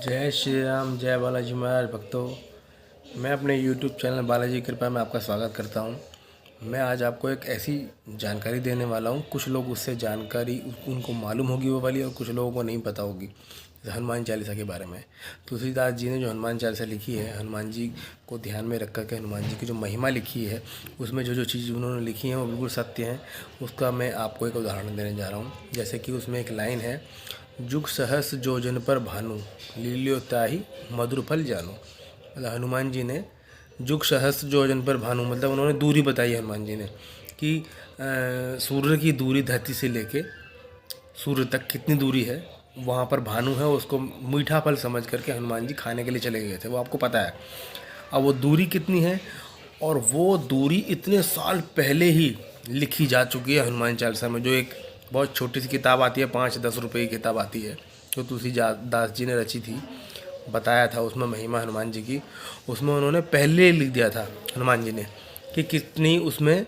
जय श्री राम, जय बालाजी महाराज भक्तों। मैं अपने YouTube चैनल बालाजी की कृपा में आपका स्वागत करता हूं। मैं आज आपको एक ऐसी जानकारी देने वाला हूं, कुछ लोग उससे जानकारी उनको मालूम होगी वो वाली, और कुछ लोगों को नहीं पता होगी। जैसे हनुमान चालीसा के बारे में तुलसीदास जी ने जो हनुमान चालीसा लिखी है, हनुमान जी को ध्यान में रख करके हनुमान जी की जो महिमा लिखी है, उसमें जो जो चीज़ उन्होंने लिखी हैं वो बिल्कुल सत्य हैं। उसका मैं आपको एक उदाहरण देने जा रहा हूँ। जैसे कि उसमें एक लाइन है, जुग सहस जोजन पर भानु, लील्यो ताहि मधुर फल जानो। मतलब हनुमान जी ने जुग सहस्त्र जोजन पर भानु, मतलब उन्होंने दूरी बताई हनुमान जी ने कि सूर्य की दूरी धरती से लेके सूर्य तक कितनी दूरी है, वहाँ पर भानु है, उसको मीठा फल समझ करके हनुमान जी खाने के लिए चले गए थे, वो आपको पता है। अब वो दूरी कितनी है, और वो दूरी इतने साल पहले ही लिखी जा चुकी है हनुमान चालीसा में, जो एक बहुत छोटी सी किताब आती है, 5-10 रुपए की किताब आती है, जो तुलसीदास जी ने रची थी, बताया था उसमें महिमा हनुमान जी की। उसमें उन्होंने पहले लिख दिया था हनुमान जी ने कि कितनी उसमें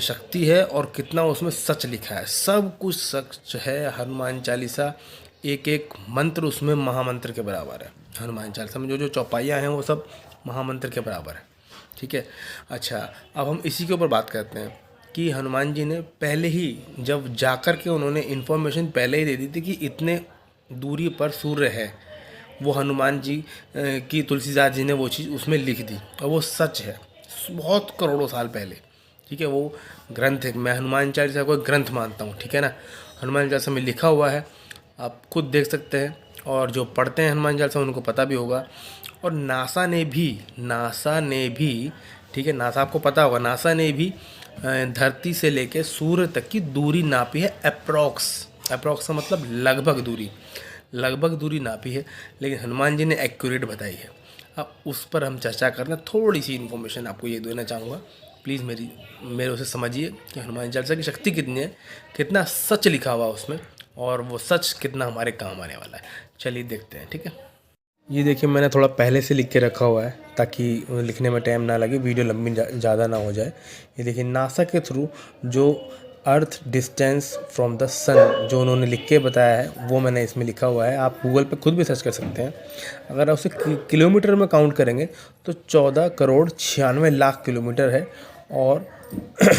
शक्ति है और कितना उसमें सच लिखा है। सब कुछ सच है। हनुमान चालीसा एक एक मंत्र उसमें महामंत्र के बराबर है। हनुमान चालीसा में जो जो चौपाइयाँ हैं वो सब महामंत्र के बराबर है। ठीक है। अच्छा, अब हम इसी के ऊपर बात करते हैं कि हनुमान जी ने पहले ही जब जाकर के उन्होंने इन्फॉर्मेशन पहले ही दे दी थी कि इतने दूरी पर सूर्य है, वो हनुमान जी की तुलसीदास जी ने वो चीज़ उसमें लिख दी, और वो सच है बहुत करोड़ों साल पहले। ठीक है। वो ग्रंथ है, मैं हनुमान चालीसा को एक ग्रंथ मानता हूँ। ठीक है ना। हनुमान चालीसा में लिखा हुआ है, आप खुद देख सकते हैं, और जो पढ़ते हैं हनुमान चालीसा उनको पता भी होगा। और नासा ने भी, ठीक है, नासा आपको पता होगा, नासा ने भी धरती से लेके सूर्य तक की दूरी नापी है। अप्रॉक्स का मतलब लगभग दूरी नापी है, लेकिन हनुमान जी ने एक्यूरेट बताई है। अब उस पर हम चर्चा करना, थोड़ी सी इन्फॉर्मेशन आपको ये देना चाहूँगा। प्लीज़ मेरे उसे समझिए कि हनुमान चालीसा की शक्ति कितनी है, कितना सच लिखा हुआ उसमें, और वो सच कितना हमारे काम आने वाला है। चलिए देखते हैं। ठीक है। ये देखिए, मैंने थोड़ा पहले से लिख के रखा हुआ है ताकि लिखने में टाइम ना लगे, वीडियो लंबी ज़्यादा ना हो जाए। ये देखिए, नासा के थ्रू जो अर्थ डिस्टेंस फ्रॉम द सन जो उन्होंने लिख के बताया है, वो मैंने इसमें लिखा हुआ है। आप गूगल पे खुद भी सर्च कर सकते हैं। अगर आप उसे किलोमीटर में काउंट करेंगे तो 14 करोड़ 96 लाख किलोमीटर है, और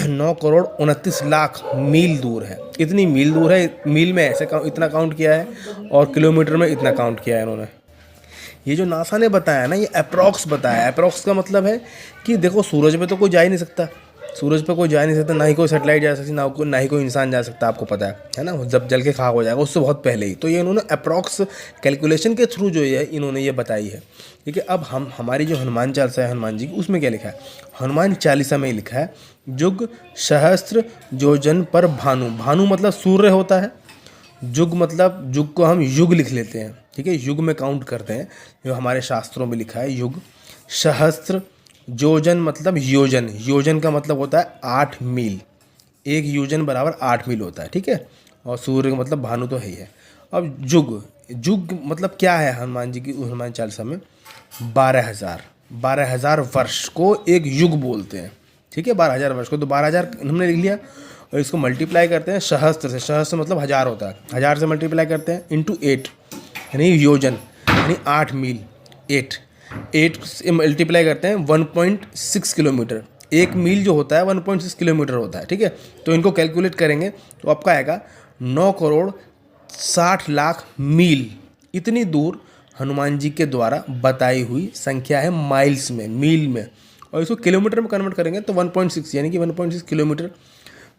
9 करोड़ 29 लाख मील दूर है। इतनी मील दूर है। मील में ऐसे इतना काउंट किया है, और किलोमीटर में इतना काउंट किया है इन्होंने। ये जो नासा ने बताया ना, ये अप्रॉक्स बताया। अप्रॉक्स का मतलब है कि देखो, सूरज पे तो कोई जा ही नहीं सकता, सूरज पे कोई जा नहीं सकता, ना ही कोई सैटेलाइट जा सकती, ना ही कोई इंसान जा सकता, आपको पता है ना। जब जल के खाक हो जाएगा उससे बहुत पहले ही। तो ये इन्होंने अप्रॉक्स कैलकुलेशन के थ्रू जो है इन्होंने ये बताई है। ठीक है। अब हमारी जो हनुमान चालीसा है हनुमान जी की, उसमें क्या लिखा है? हनुमान चालीसा में लिखा है, जुग सहस्त्र जोजन पर भानु। भानु मतलब सूर्य होता है। जुग मतलब, जुग को हम युग लिख लेते हैं। ठीक है। युग में काउंट करते हैं, जो हमारे शास्त्रों में लिखा है युग। सहस्त्र योजन मतलब योजन, योजन का मतलब होता है 8 मील। एक योजन बराबर 8 मील होता है। ठीक है। और सूर्य का मतलब भानु तो है ही है। अब जुग मतलब क्या है? हनुमान जी की हनुमान चालीसा में 12,000 वर्ष को एक युग बोलते हैं। ठीक है। 12,000 वर्ष को, तो 12,000 हमने लिख लिया, और इसको मल्टीप्लाई करते हैं सहस्त्र से। सहस्त्र मतलब 1000 होता है, 1000 से मल्टीप्लाई करते हैं इंटू 8, यानी योजन, यानी 8 मील। 8 से मल्टीप्लाई करते हैं 1.6 किलोमीटर। एक मील जो होता है 1.6 किलोमीटर होता है। ठीक है। तो इनको कैलकुलेट करेंगे तो आपका आएगा 9 करोड़ 60 लाख मील। इतनी दूर हनुमान जी के द्वारा बताई हुई संख्या है माइल्स में, मील में। और इसको किलोमीटर में कन्वर्ट करेंगे तो 1.6, यानी कि 1.6 किलोमीटर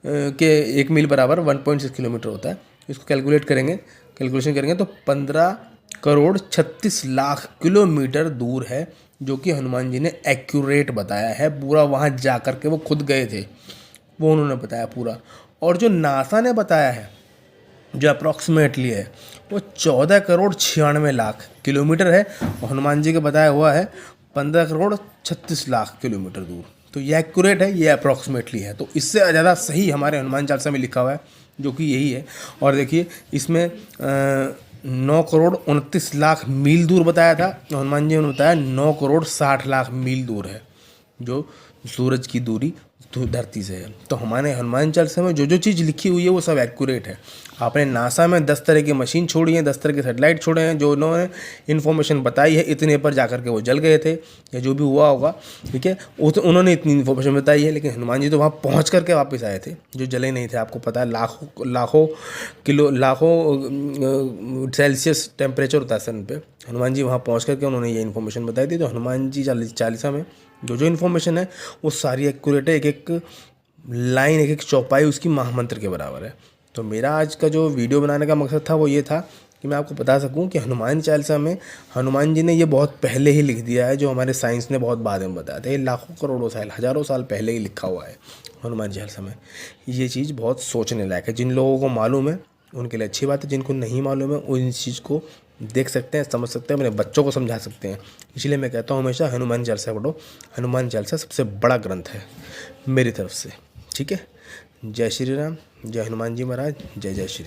के एक मील बराबर 1.6 किलोमीटर होता है। इसको कैलकुलेशन करेंगे तो 15 करोड़ 36 लाख किलोमीटर दूर है, जो कि हनुमान जी ने एक्यूरेट बताया है पूरा। वहाँ जा कर के वो खुद गए थे, वो उन्होंने बताया पूरा। और जो नासा ने बताया है, जो अप्रॉक्सीमेटली है, वो 14 करोड़ 96 लाख किलोमीटर है, और हनुमान जी का बताया हुआ है 15 करोड़ 36 लाख किलोमीटर दूर। तो ये एक्यूरेट है, ये अप्रॉक्सीमेटली है। तो इससे ज़्यादा सही हमारे हनुमान चालीसा में लिखा हुआ है, जो कि यही है। और देखिए, इसमें 9 करोड़ 29 लाख मील दूर बताया था, हनुमान जी ने बताया 9 करोड़ 60 लाख मील दूर है, जो सूरज की दूरी धरती से है। तो हमारे हनुमान चालीसा में जो जो चीज़ लिखी हुई है वो सब एक्यूरेट है। आपने नासा में 10 तरह की मशीन छोड़ी हैं, 10 तरह के सैटेलाइट छोड़े हैं, जो उन्होंने इन्फॉर्मेशन बताई है इतने पर जाकर के वो जल गए थे या जो भी हुआ होगा, ठीक है, वो तो उन्होंने इतनी इन्फॉर्मेशन बताई है। लेकिन हनुमान जी तो वहाँ पहुँच करके वापस आए थे, जो जले नहीं थे। आपको पता है लाखों सेल्सियस टेम्परेचर होता है सन पे। हनुमान जी वहाँ पहुँच करके उन्होंने ये इन्फॉर्मेशन बताई थी। तो हनुमान जी चालीसा में जो जो इन्फॉर्मेशन है वो सारी एक्यूरेट है। एक एक लाइन, एक एक चौपाई उसकी महामंत्र के बराबर है। तो मेरा आज का जो वीडियो बनाने का मकसद था वो ये था कि मैं आपको बता सकूं कि हनुमान चालीसा में हनुमान जी ने ये बहुत पहले ही लिख दिया है, जो हमारे साइंस ने बहुत बाद में बताया था। ये लाखों करोड़ों साल, हज़ारों साल पहले ही लिखा हुआ है हनुमान चालीसा में। ये चीज़ बहुत सोचने लायक है। जिन लोगों को मालूम है उनके लिए अच्छी बात है, जिनको नहीं मालूम है वो इस चीज़ को देख सकते हैं, समझ सकते हैं, अपने बच्चों को समझा सकते हैं। इसलिए मैं कहता हूँ हमेशा हनुमान चालीसा पढ़ो। हनुमान चालीसा सबसे बड़ा ग्रंथ है मेरी तरफ से, ठीक है। जय श्री राम, जय हनुमान जी महाराज, जय जय श्री।